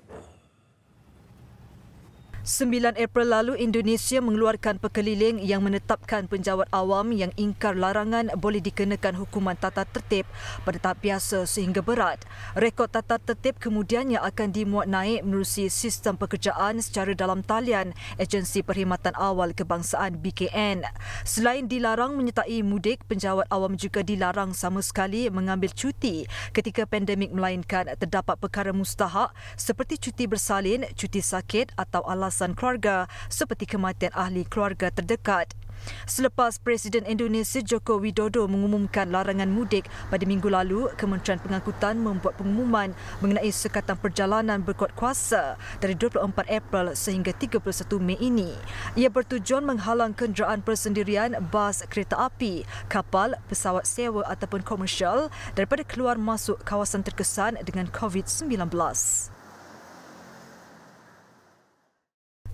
9 April lalu, Indonesia mengeluarkan perkeliling yang menetapkan penjawat awam yang ingkar larangan boleh dikenakan hukuman tata tertib pada tahap biasa sehingga berat. Rekod tata tertib kemudiannya akan dimuat naik menerusi sistem pekerjaan secara dalam talian Agensi Perkhidmatan Awal Kebangsaan BKN. Selain dilarang menyertai mudik, penjawat awam juga dilarang sama sekali mengambil cuti ketika pandemik melainkan terdapat perkara mustahak seperti cuti bersalin, cuti sakit atau alasan keluarga seperti kematian ahli keluarga terdekat. Selepas Presiden Indonesia Joko Widodo mengumumkan larangan mudik pada minggu lalu, Kementerian Pengangkutan membuat pengumuman mengenai sekatan perjalanan berkuat kuasa dari 24 April sehingga 31 Mei ini. Ia bertujuan menghalang kenderaan persendirian, bas, kereta api, kapal, pesawat sewa ataupun komersial daripada keluar masuk kawasan terkesan dengan COVID-19.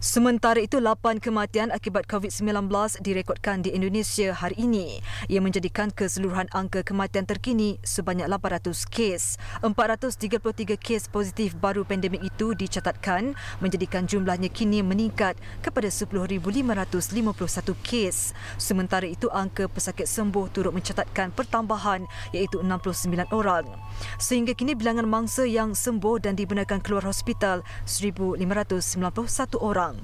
Sementara itu, 8 kematian akibat COVID-19 direkodkan di Indonesia hari ini. Ia menjadikan keseluruhan angka kematian terkini sebanyak 800 kes. 433 kes positif baru pandemik itu dicatatkan, menjadikan jumlahnya kini meningkat kepada 10,551 kes. Sementara itu, angka pesakit sembuh turut mencatatkan pertambahan iaitu 69 orang. Sehingga kini bilangan mangsa yang sembuh dan dibenarkan keluar hospital 1,591 orang.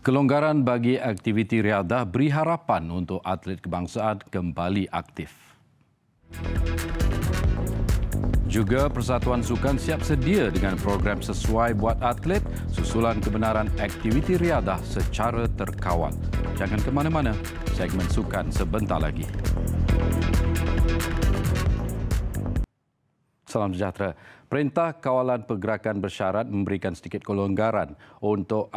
Kelonggaran bagi aktiviti riadah beri harapan untuk atlet kebangsaan kembali aktif. Juga Persatuan Sukan siap sedia dengan program sesuai buat atlet susulan kebenaran aktiviti riadah secara terkawal. Jangan ke mana-mana, segmen sukan sebentar lagi. Salam sejahtera. Perintah Kawalan Pergerakan bersyarat memberikan sedikit kelonggaran untuk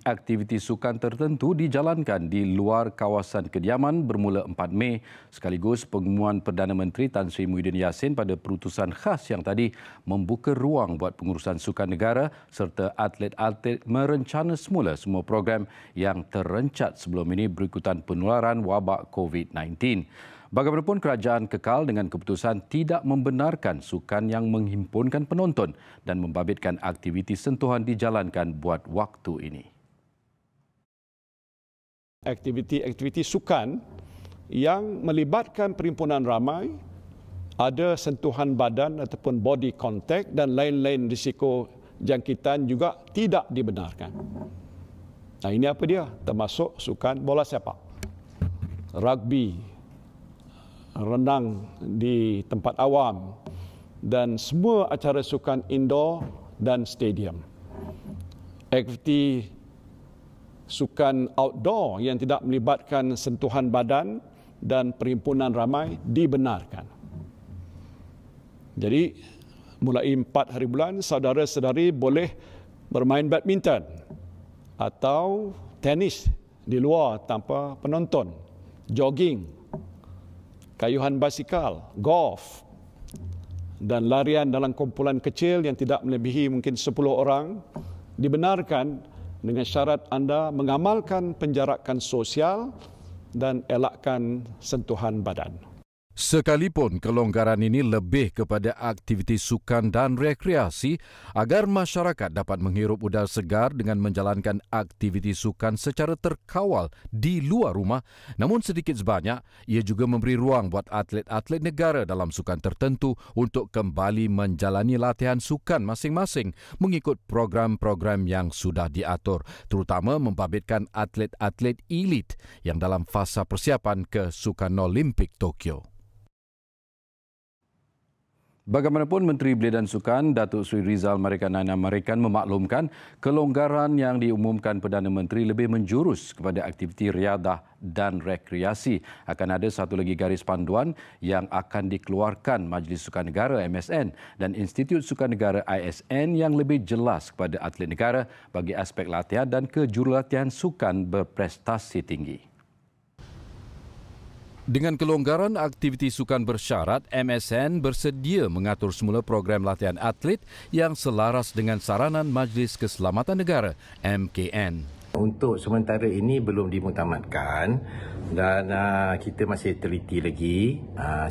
aktiviti sukan tertentu dijalankan di luar kawasan kediaman bermula 4 Mei sekaligus pengumuman Perdana Menteri Tan Sri Muhyiddin Yassin pada perutusan khas yang tadi membuka ruang buat pengurusan sukan negara serta atlet-atlet merencana semula semua program yang terencat sebelum ini berikutan penularan wabak COVID-19. Bagaimanapun, kerajaan kekal dengan keputusan tidak membenarkan sukan yang menghimpunkan penonton dan membabitkan aktiviti sentuhan dijalankan buat waktu ini. Aktiviti sukan yang melibatkan perhimpunan ramai, ada sentuhan badan ataupun body contact dan lain-lain risiko jangkitan juga tidak dibenarkan. Nah, ini apa dia? Termasuk sukan bola sepak, rugby, renang di tempat awam dan semua acara sukan indoor dan stadium. Aktiviti sukan outdoor yang tidak melibatkan sentuhan badan dan perhimpunan ramai dibenarkan. Jadi mulai 4 hari bulan, saudara-saudari boleh bermain badminton atau tenis di luar tanpa penonton, jogging, kayuhan basikal, golf dan larian dalam kumpulan kecil yang tidak melebihi mungkin 10 orang dibenarkan dengan syarat anda mengamalkan penjarakan sosial dan elakkan sentuhan badan. Sekalipun kelonggaran ini lebih kepada aktiviti sukan dan rekreasi agar masyarakat dapat menghirup udara segar dengan menjalankan aktiviti sukan secara terkawal di luar rumah, namun sedikit sebanyak ia juga memberi ruang buat atlet-atlet negara dalam sukan tertentu untuk kembali menjalani latihan sukan masing-masing mengikut program-program yang sudah diatur, terutama membabitkan atlet-atlet elit yang dalam fasa persiapan ke Sukan Olimpik Tokyo. Bagaimanapun, Menteri Belia dan Sukan Datuk Seri Rizal Marikan Anam Marikan memaklumkan kelonggaran yang diumumkan Perdana Menteri lebih menjurus kepada aktiviti riadah dan rekreasi. Akan ada satu lagi garis panduan yang akan dikeluarkan Majlis Sukan Negara MSN dan Institut Sukan Negara ISN yang lebih jelas kepada atlet negara bagi aspek latihan dan kejurulatihan sukan berprestasi tinggi. Dengan kelonggaran aktiviti sukan bersyarat, MSN bersedia mengatur semula program latihan atlet yang selaras dengan saranan Majlis Keselamatan Negara MKN. Untuk sementara ini belum dimuktamadkan dan kita masih teliti lagi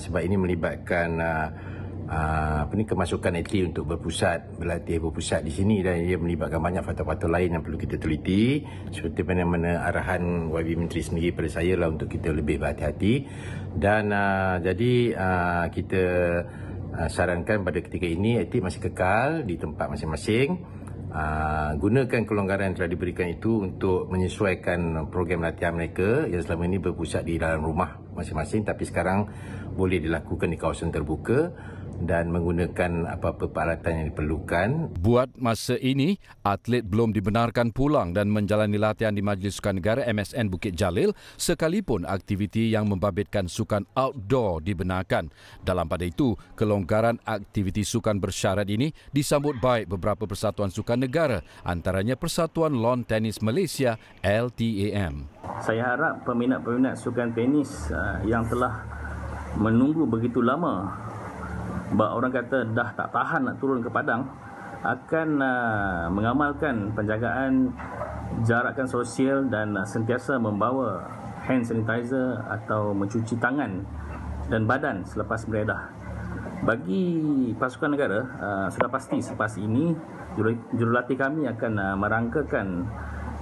sebab ini melibatkan kemasukan atlet untuk berlatih berpusat di sini dan ia melibatkan banyak faktor-faktor lain yang perlu kita teliti seperti mana arahan YB Menteri sendiri pada saya lah untuk kita lebih berhati-hati dan jadi kita sarankan pada ketika ini atlet masih kekal di tempat masing-masing, gunakan kelonggaran yang telah diberikan itu untuk menyesuaikan program latihan mereka yang selama ini berpusat di dalam rumah masing-masing tapi sekarang boleh dilakukan di kawasan terbuka dan menggunakan apa-apa peralatan yang diperlukan. Buat masa ini, atlet belum dibenarkan pulang dan menjalani latihan di Majlis Sukan Negara MSN Bukit Jalil sekalipun aktiviti yang membabitkan sukan outdoor dibenarkan. Dalam pada itu, kelonggaran aktiviti sukan bersyarat ini disambut baik beberapa persatuan sukan negara, antaranya Persatuan Lawn Tenis Malaysia LTAM. Saya harap peminat-peminat sukan tenis yang telah menunggu begitu lama, orang kata dah tak tahan nak turun ke padang, akan mengamalkan penjagaan jarakan sosial dan sentiasa membawa hand sanitizer atau mencuci tangan dan badan selepas beredah. Bagi pasukan negara, sudah pasti selepas ini jurulatih kami akan merangkakan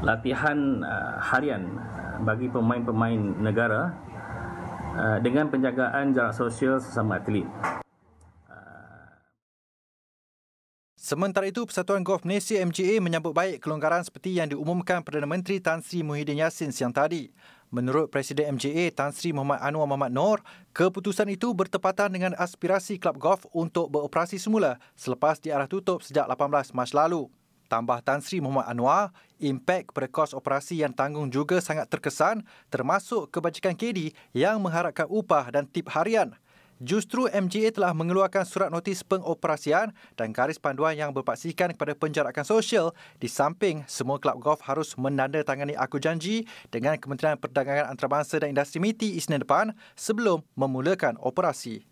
latihan harian bagi pemain-pemain negara dengan penjagaan jarak sosial sesama atlet. Sementara itu, Persatuan Golf Malaysia MGA menyambut baik kelonggaran seperti yang diumumkan Perdana Menteri Tan Sri Muhyiddin Yassin siang tadi. Menurut Presiden MGA Tan Sri Muhammad Anwar Muhammad Noor, keputusan itu bertepatan dengan aspirasi klub golf untuk beroperasi semula selepas diarah tutup sejak 18 Mac lalu. Tambah Tan Sri Muhammad Anwar, impak kepada kos operasi yang tanggung juga sangat terkesan termasuk kebajikan KD yang mengharapkan upah dan tip harian. Justru MGA telah mengeluarkan surat notis pengoperasian dan garis panduan yang berpaksikan kepada penjarakan sosial di samping semua kelab golf harus menandatangani aku janji dengan Kementerian Perdagangan Antarabangsa dan Industri MITI Isnin depan sebelum memulakan operasi.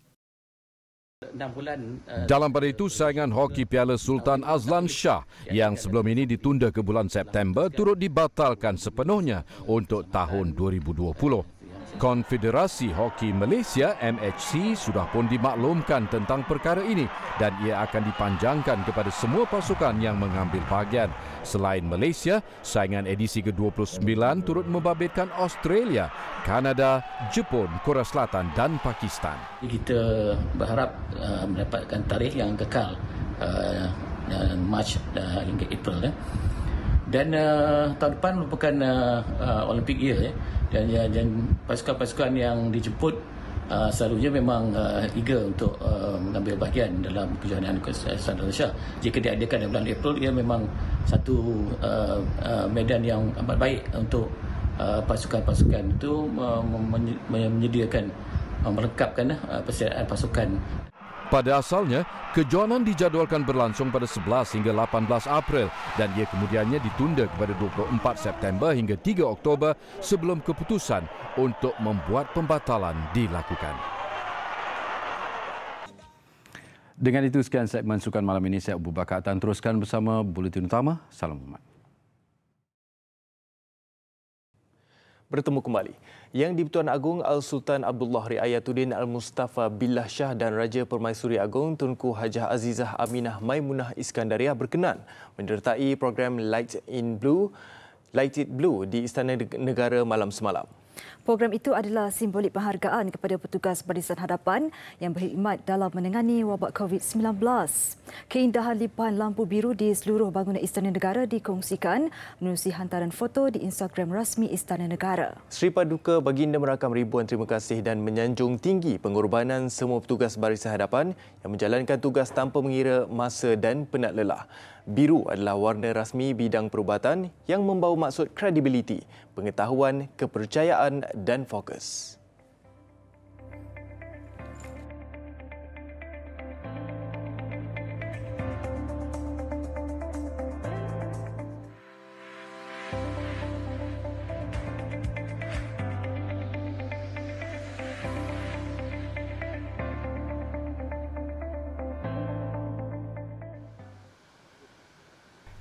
Dalam pada itu, saingan hoki Piala Sultan Azlan Shah yang sebelum ini ditunda ke bulan September turut dibatalkan sepenuhnya untuk tahun 2020. Konfederasi Hoki Malaysia MHC sudah pun dimaklumkan tentang perkara ini dan ia akan dipanjangkan kepada semua pasukan yang mengambil bahagian. Selain Malaysia, saingan edisi ke-29 turut membabitkan Australia, Kanada, Jepun, Korea Selatan dan Pakistan. Kita berharap mendapatkan tarikh yang kekal Mac hingga April. Dan tahun depan merupakan Olympic year dan pasukan-pasukan yang dijemput selalunya memang eager untuk mengambil bahagian dalam kejohanan keseluruhan Malaysia. Jika diadakan dalam bulan April, ia memang satu medan yang amat baik untuk pasukan-pasukan itu menyediakan melengkapkan persediaan pasukan. Pada asalnya, kejohanan dijadualkan berlangsung pada 11 hingga 18 April dan ia kemudiannya ditunda kepada 24 September hingga 3 Oktober sebelum keputusan untuk membuat pembatalan dilakukan. Dengan itu, sekian segmen Sukan malam ini. Saya Abu Bakar akan teruskan bersama Buletin Utama. Salam hormat. Bertemu kembali. Yang di-Pertuan Agong Al-Sultan Abdullah Riayatuddin Al-Mustafa Billah Shah dan Raja Permaisuri Agong Tunku Hajah Azizah Aminah Maimunah Iskandariah berkenan menyertai program Light It Blue di Istana Negara malam semalam. Program itu adalah simbolik penghargaan kepada petugas Barisan Hadapan yang berkhidmat dalam menangani wabak COVID-19. Keindahan limpahan lampu biru di seluruh bangunan Istana Negara dikongsikan menerusi hantaran foto di Instagram rasmi Istana Negara. Seri Paduka Baginda merakam ribuan terima kasih dan menyanjung tinggi pengorbanan semua petugas Barisan Hadapan yang menjalankan tugas tanpa mengira masa dan penat lelah. Biru adalah warna rasmi bidang perubatan yang membawa maksud kredibiliti, pengetahuan, kepercayaan dan fokus.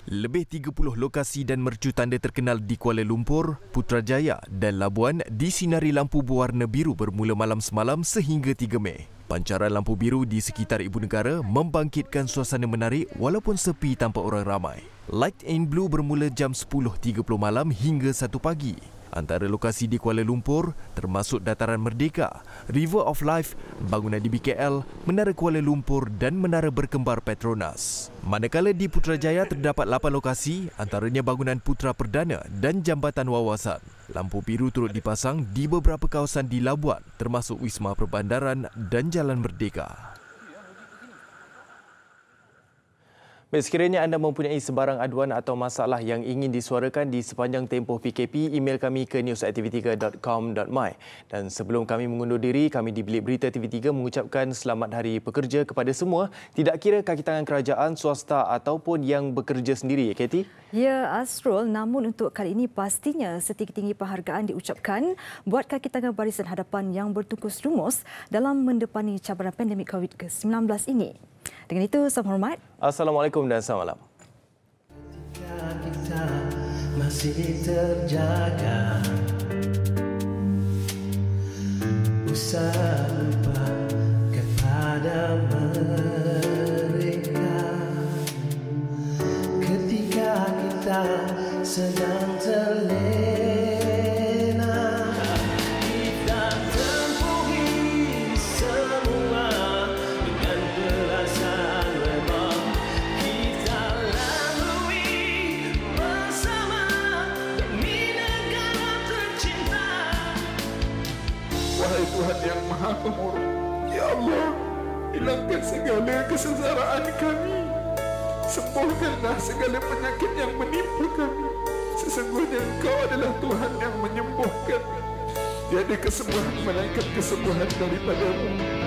Lebih 30 lokasi dan mercu tanda terkenal di Kuala Lumpur, Putrajaya dan Labuan disinari lampu berwarna biru bermula malam semalam sehingga 3 Mei. Pancaran lampu biru di sekitar Ibu Negara membangkitkan suasana menarik walaupun sepi tanpa orang ramai. Light and Blue bermula jam 10.30 malam hingga 1 pagi. Antara lokasi di Kuala Lumpur termasuk Dataran Merdeka, River of Life, bangunan di BKL, Menara Kuala Lumpur dan Menara Berkembar Petronas. Manakala di Putrajaya terdapat 8 lokasi, antaranya bangunan Putra Perdana dan Jambatan Wawasan. Lampu biru turut dipasang di beberapa kawasan di Labuan, termasuk Wisma Perbandaran dan Jalan Merdeka. Sekiranya anda mempunyai sebarang aduan atau masalah yang ingin disuarakan di sepanjang tempoh PKP, email kami ke news@tv3.com.my. Dan sebelum kami mengundur diri, kami di Bilik Berita TV3 mengucapkan selamat Hari Pekerja kepada semua, tidak kira kaki tangan kerajaan, swasta ataupun yang bekerja sendiri, Katie? Ya, Asrul, namun untuk kali ini pastinya setinggi-tinggi penghargaan diucapkan buat kaki tangan Barisan Hadapan yang bertungkus lumus dalam mendepani cabaran pandemik COVID-19 ini. Dengan itu, salam hormat. Assalamualaikum dan selamat malam. Kita masih terjaga, usah lupa kepada mereka. Ketika kita sedang terlena, kita tempuhi semua dengan perasaan rebah. Kita lalui bersama demi negara tercinta. Wahai Tuhan yang Maha Pemurah, Ya Allah, hilangkan segala kesengsaraan kami. Sembuhkanlah segala penyakit yang menimpa kami. Sesungguhnya Engkau adalah Tuhan yang menyembuhkan. Tiada kesembuhan melainkan kesembuhan daripada-Mu.